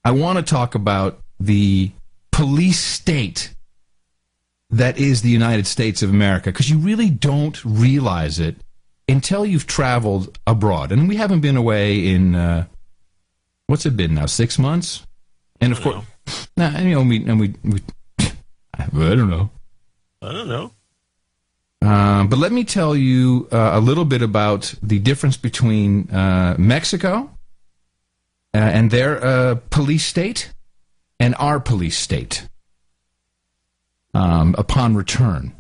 I want to talk about the police state that is the United States of America, because you really don't realize it until you've traveled abroad. And we haven't been away in, what's it been now, 6 months? And of course, I don't know. But let me tell you a little bit about the difference between Mexico and their police state and our police state upon return.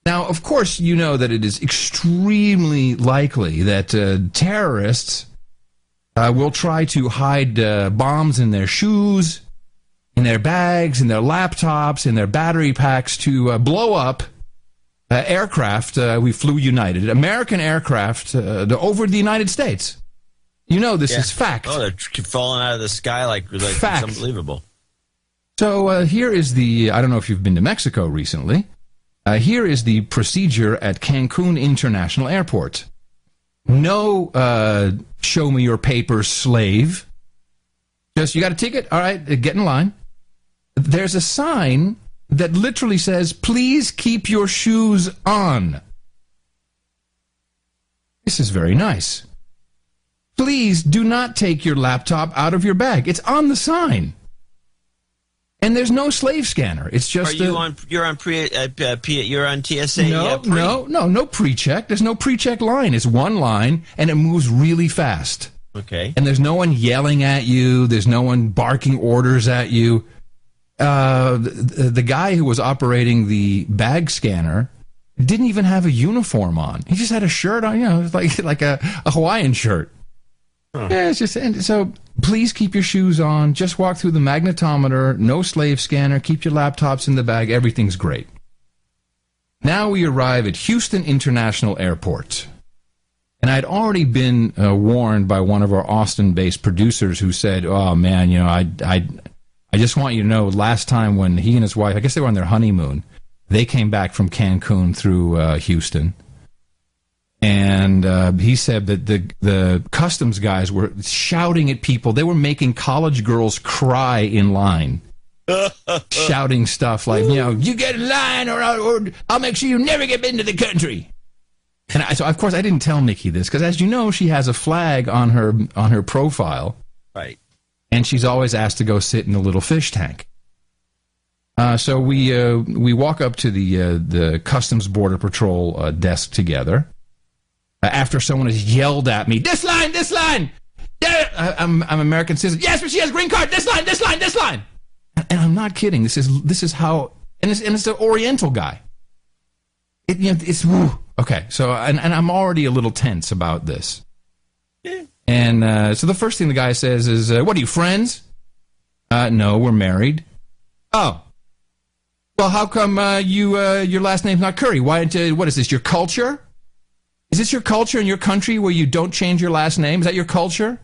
Now, of course, you know that it is extremely likely that terrorists will try to hide bombs in their shoes, in their bags, in their laptops, in their battery packs to blow up aircraft. We flew United, American aircraft over the United States. You know this is fact. Oh, they're falling out of the sky like it's unbelievable. So here is the, I don't know if you've been to Mexico recently. Here is the procedure at Cancun International Airport. No show me your papers, slave. Just, you got a ticket? All right, get in line. There's a sign that literally says, please keep your shoes on. This is very nice. Please do not take your laptop out of your bag. It's on the sign. And there's no slave scanner. It's just you're on TSA? No pre-check. There's no pre-check line. It's one line, and it moves really fast. Okay. And there's no one yelling at you. There's no one barking orders at you. The guy who was operating the bag scanner didn't even have a uniform on. He just had a shirt on, like a Hawaiian shirt. Huh. Yeah, it's just, and so please keep your shoes on. Just walk through the magnetometer. No slave scanner. Keep your laptops in the bag. Everything's great. Now we arrive at Houston International Airport. And I'd already been warned by one of our Austin-based producers who said, oh, man, I just want you to know, last time when he and his wife, I guess they were on their honeymoon, they came back from Cancun through Houston. And he said that the customs guys were shouting at people. They were making college girls cry in line, shouting stuff like, you get in line or I'll make sure you never get into the country. And so, of course, I didn't tell Nikki this because, as you know, she has a flag on her profile. Right. And she's always asked to go sit in the little fish tank. So we walk up to the Customs Border Patrol desk together. After someone has yelled at me, this line! Yeah, I'm American citizen. Yes, but she has a green card. This line! And I'm not kidding. This is how, and it's the Oriental guy. It's woo. Okay. So and I'm already a little tense about this. Yeah. And so the first thing the guy says is, "What are you, friends?" No, we're married. Oh. Well, how come your last name's not Curry? Why? What is this? Your culture? Is this your culture in your country where you don't change your last name? Is that your culture?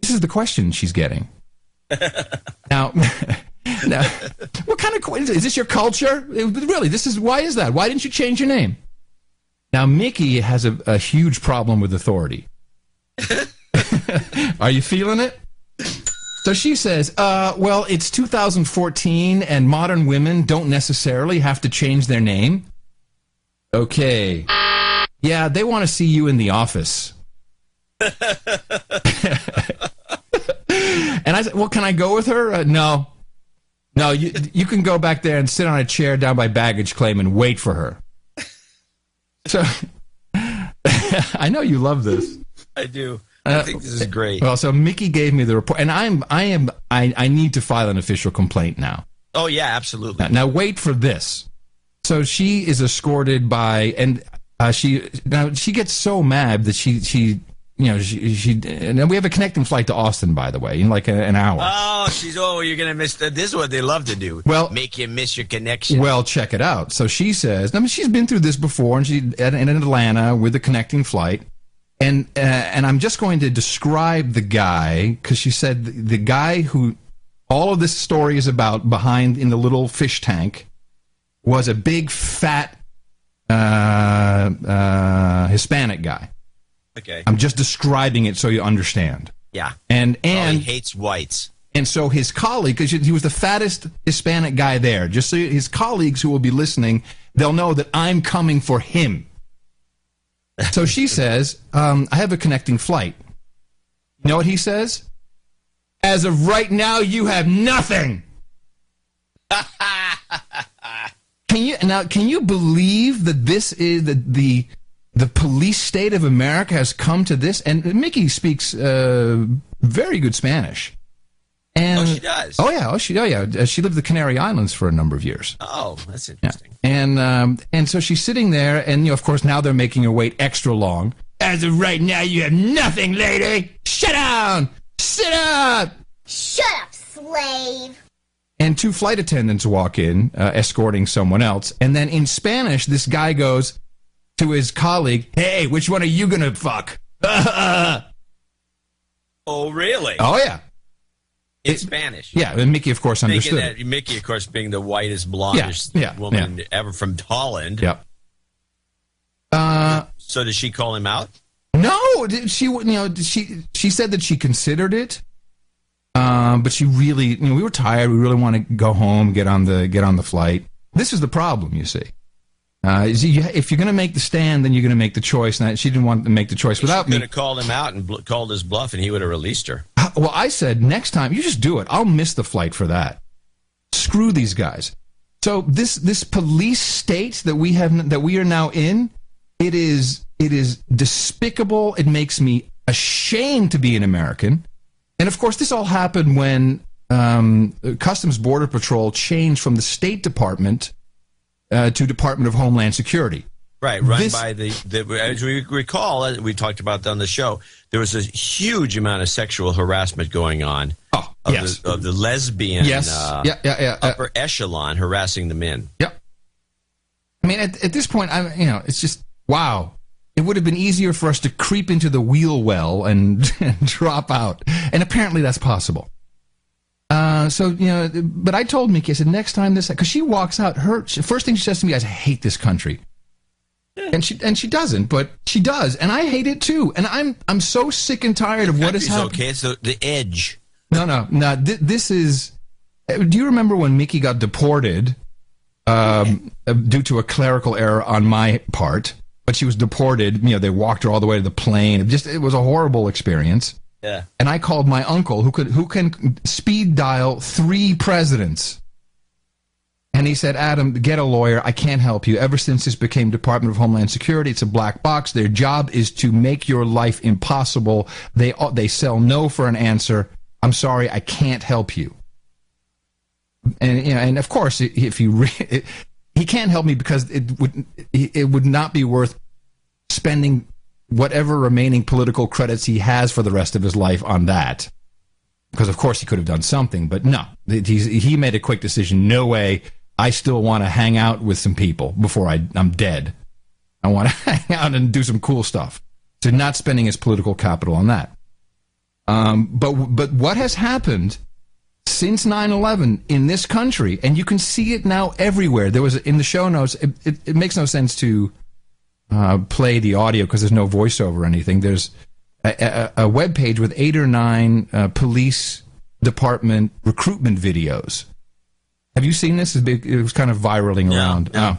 This is the question she's getting. Now, what kind of is this your culture? Really, why is that? Why didn't you change your name? Now, Mickey has a huge problem with authority. Are you feeling it? So she says, well, it's 2014 and modern women don't necessarily have to change their name. Okay. Yeah, they want to see you in the office. And I said, well, can I go with her? No. No, you can go back there and sit on a chair down by baggage claim and wait for her. So, I know you love this. I do. I think this is great. Well, so Mickey gave me the report, and I need to file an official complaint now. Oh, yeah, absolutely. Now wait for this. So she is escorted by, and she gets so mad that she and we have a connecting flight to Austin, by the way, in like an hour. Oh, you're going to miss this is what they love to do. Well, make you miss your connection. Well, check it out. So she says, she's been through this before, and she's in Atlanta with a connecting flight. And I'm just going to describe the guy, because she said the guy who all of this story is about behind in the little fish tank was a big, fat Hispanic guy. Okay. I'm just describing it so you understand. Yeah. And he hates whites. And so his colleague, because he was the fattest Hispanic guy there, just so his colleagues who will be listening, they'll know that I'm coming for him. So she says, I have a connecting flight. You know what he says? As of right now, you have nothing. Can you believe that this is the police state of America has come to this? And Mickey speaks very good Spanish. And, she does. Oh yeah. She lived in the Canary Islands for a number of years. Oh, that's interesting. Yeah. And so she's sitting there, and of course now they're making her wait extra long. As of right now, you have nothing, lady. Shut down. Sit up. Shut up, slave. And 2 flight attendants walk in, escorting someone else. And then in Spanish, this guy goes to his colleague, "Hey, which one are you gonna fuck?" Oh, really? Oh yeah. In Spanish. Yeah, and Mickey, of course, understood. That, Mickey, of course, being the whitest, blondest woman ever from Holland. Yep. So does she call him out? No, she said that she considered it, but she really, we were tired. We really want to go home, get on the flight. This is the problem, you see. If you're going to make the stand, then you're going to make the choice. And she didn't want to make the choice without me. She could have called him out and called his bluff, and he would have released her. Well, I said, next time, you just do it. I'll miss the flight for that. Screw these guys. So this police state that we are now in, it is despicable. It makes me ashamed to be an American. And of course, this all happened when Customs Border Patrol changed from the State Department to Department of Homeland Security. Right, run by the as we recall, we talked about that on the show, there was a huge amount of sexual harassment going on of the lesbian upper echelon harassing the men. Yep. I mean, at this point, it's just, wow. It would have been easier for us to creep into the wheel well and drop out. And apparently that's possible. But I told Mickey, I said, next time because she walks out, first thing she says to me is, I hate this country. And she doesn't, but she does, and I hate it too. And I'm so sick and tired of what is happening. Okay, it's the edge. No. This is. Do you remember when Mickey got deported due to a clerical error on my part? But she was deported. They walked her all the way to the plane. It was a horrible experience. Yeah. And I called my uncle, who can speed dial 3 presidents. And he said, Adam, get a lawyer. I can't help you. Ever since this became Department of Homeland Security, it's a black box. Their job is to make your life impossible. They sell no for an answer. I'm sorry, I can't help you. And of course, if he can't help me because it would not be worth spending whatever remaining political credits he has for the rest of his life on that. Because of course he could have done something, but no, he made a quick decision. No way. I still want to hang out with some people before I'm dead. I want to hang out and do some cool stuff. So not spending his political capital on that. But what has happened since 9/11 in this country, and you can see it now everywhere. There was in the show notes. It makes no sense to play the audio because there's no voiceover or anything. There's a web page with 8 or 9 police department recruitment videos. Have you seen this? It was kind of viraling around. No.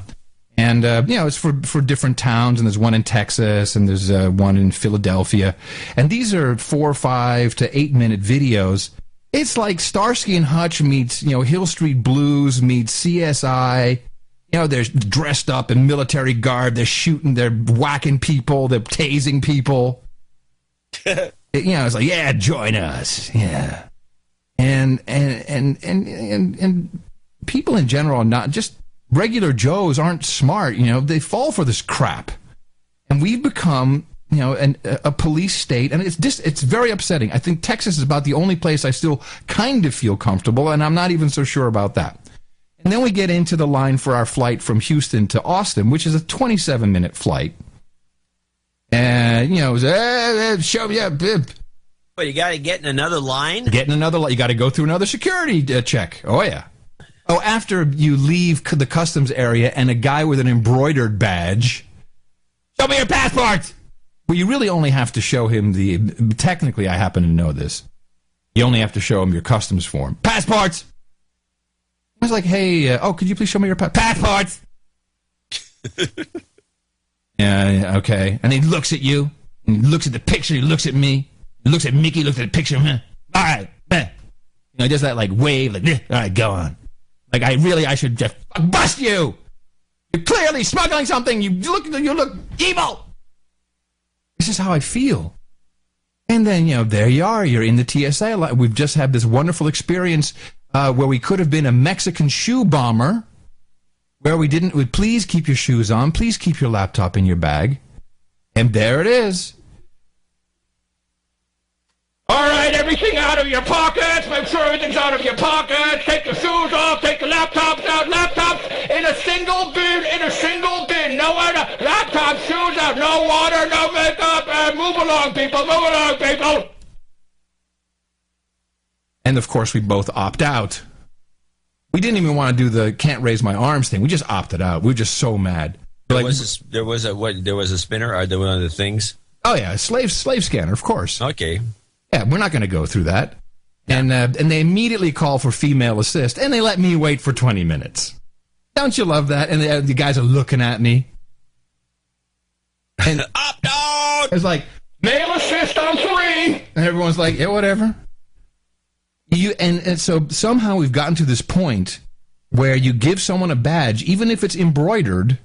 And, it's for different towns, and there's one in Texas, and there's one in Philadelphia. And these are 4, 5 to 8 minute videos. It's like Starsky and Hutch meets, Hill Street Blues meets CSI. They're dressed up in military garb. They're shooting, they're whacking people, they're tasing people. It's like, yeah, join us. Yeah. And people in general are not just regular Joes aren't smart. They fall for this crap, and we've become a police state, and it's very upsetting. I think Texas is about the only place I still kind of feel comfortable, and I'm not even so sure about that. And then we get into the line for our flight from Houston to Austin, which is a 27-minute flight. And show me up. Well, you got to get in another line. You got to go through another security check. Oh yeah. Oh, after you leave the customs area and a guy with an embroidered badge, show me your passport. Well, you really only have to show him technically, I happen to know this. You only have to show them your customs form. Passports! I was like, hey, could you please show me your passports? Yeah, okay. And he looks at you, and he looks at the picture, he looks at me, he looks at Mickey, looks at the picture, all right, does that like wave, like, all right, go on. Like, I should just bust you! You're clearly smuggling something, you look evil! This is how I feel. And then, there you are, you're in the TSA. We've just had this wonderful experience where we could have been a Mexican shoe bomber, where we please keep your shoes on, please keep your laptop in your bag. And there it is. All right, everything out of your pockets. Make sure everything's out of your pockets. Take your shoes off, take your laptops out. Laptops in a single bin. No water. Laptop, shoes out. No water, no makeup. Move along, people. And, of course, we both opt out. We didn't even want to do the can't raise my arms thing. We just opted out. We were just so mad. There was a spinner? Are there one of the things? Oh, yeah, slave scanner, of course. Okay. Yeah, we're not going to go through that. And they immediately call for female assist, and they let me wait for 20 minutes. Don't you love that? And the guys are looking at me. And opt out! It's like, male assist on 3! And everyone's like, yeah, whatever. And so somehow we've gotten to this point where you give someone a badge, even if it's embroidered,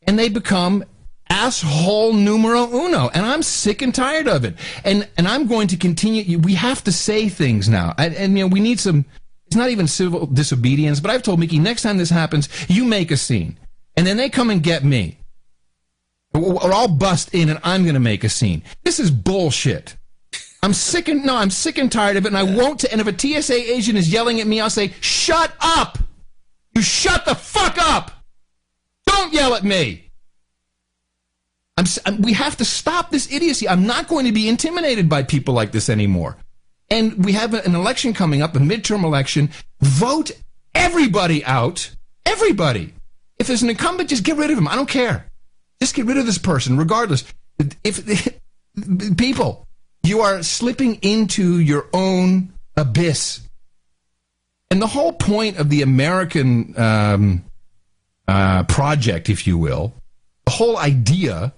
and they become asshole numero uno. And I'm sick and tired of it. And I'm going to continue. We have to say things now. And we need some, it's not even civil disobedience, but I've told Mickey, next time this happens, you make a scene. And then they come and get me. Or I'll bust in and I'm going to make a scene. This is bullshit. I'm sick and tired of it, and I won't. And if a TSA agent is yelling at me, I'll say, "Shut up! You shut the fuck up! Don't yell at me!" We have to stop this idiocy. I'm not going to be intimidated by people like this anymore. And we have an election coming up, a midterm election. Vote everybody out. Everybody. If there's an incumbent, just get rid of him. I don't care. Just get rid of this person, regardless. People. You are slipping into your own abyss. And the whole point of the American project, if you will, the whole idea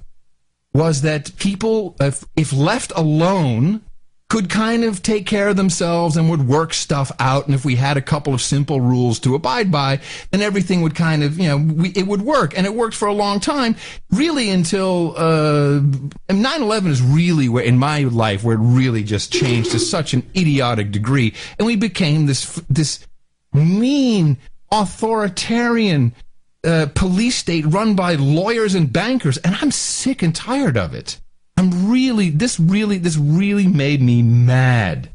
was that people, if left alone, could kind of take care of themselves and would work stuff out. And if we had a couple of simple rules to abide by, then everything would kind of, it would work. And it worked for a long time, really until 9/11 is really where, in my life, where it really just changed to such an idiotic degree. And we became this mean, authoritarian police state run by lawyers and bankers. And I'm sick and tired of it. This really made me mad.